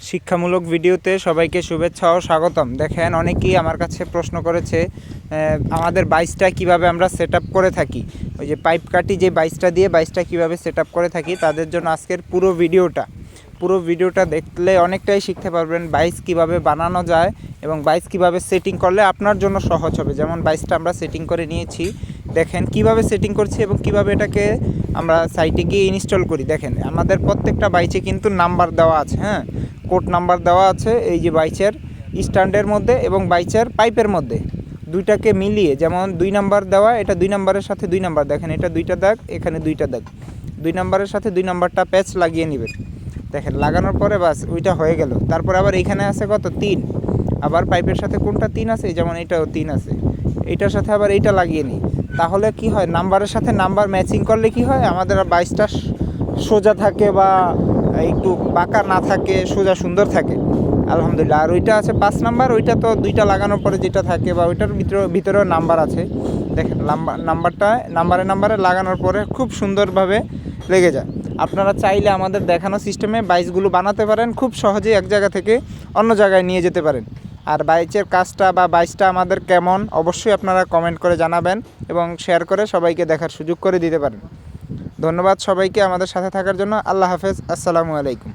শিক্ষামূলক ভিডিওতে সবাইকে শুভেচ্ছা ও স্বাগতম। দেখেন, অনেকেই আমার কাছে প্রশ্ন করেছে আমাদের বাইসটা কিভাবে আমরা সেট আপ করে থাকি, ওই যে পাইপ কাটি যে বাইসটা দিয়ে বাইসটা কিভাবে সেট আপ করে থাকি, তাদের জন্য আজকের পুরো ভিডিওটা দেখলে অনেকটাই শিখতে পারবেন বাইস কিভাবে বানানো যায় এবং বাইস কিভাবে সেটিং করলে আপনার জন্য সহজ হবে। যেমন বাইসটা আমরা সেটিং করে নিয়েছি, দেখেন কিভাবে সেটিং করছি এবং কিভাবে এটাকে আমরা সাইটে গিয়ে ইনস্টল করি। দেখেন, আমাদের প্রত্যেকটা বাইচে কিন্তু নাম্বার দেওয়া আছে, কোড নাম্বার দেওয়া আছে এই যে বাইচের স্ট্যান্ডের মধ্যে এবং বাইচের পাইপের মধ্যে দুইটাকে মিলিয়ে, যেমন 2 নাম্বার দেওয়া, এটা 2 নাম্বারের সাথে 2 নাম্বার, দেখেন এটা 2টা দাগ, এখানে 2টা দাগ, 2 নাম্বারের সাথে 2 নাম্বারটা প্যাচ লাগিয়ে নেবেন। দেখেন, লাগানোর পরে বাস ওইটা হয়ে গেল। তারপর আবার এইখানে আছে কত 3, আবার পাইপের সাথে কোনটা 3 আছে, যেমন এইটাও 3 আছে, এইটার সাথে আবার এইটা লাগিয়ে নিই। তাহলে কি হয়, নাম্বারের সাথে নাম্বার ম্যাচিং করলে কি হয়, আমাদের বাইসটা সোজা থাকে বা একটু বাঁকা না থাকে, সোজা সুন্দর থাকে আলহামদুলিল্লাহ। আর ওইটা আছে 5 নাম্বার, ওইটা তো 2টা লাগানোর পরে যেটা থাকে বা ওইটার ভিতরেও নাম্বার আছে। দেখেন নাম্বারে লাগানোর পরে খুব সুন্দরভাবে লেগে যায়। আপনারা চাইলে আমাদের দেখানো সিস্টেমে বাইসগুলো বানাতে পারেন, খুব সহজেই এক জায়গা থেকে অন্য জায়গায় নিয়ে যেতে পারেন। আর বাইচের কাজটা বা বাইসটা আমাদের কেমন অবশ্যই আপনারা কমেন্ট করে জানাবেন এবং শেয়ার করে সবাইকে দেখার সুযোগ করে দিতে পারেন। ধন্যবাদ সবাইকে আমাদের সাথে থাকার জন্য। আল্লাহ হাফেজ, আসসালামু আলাইকুম।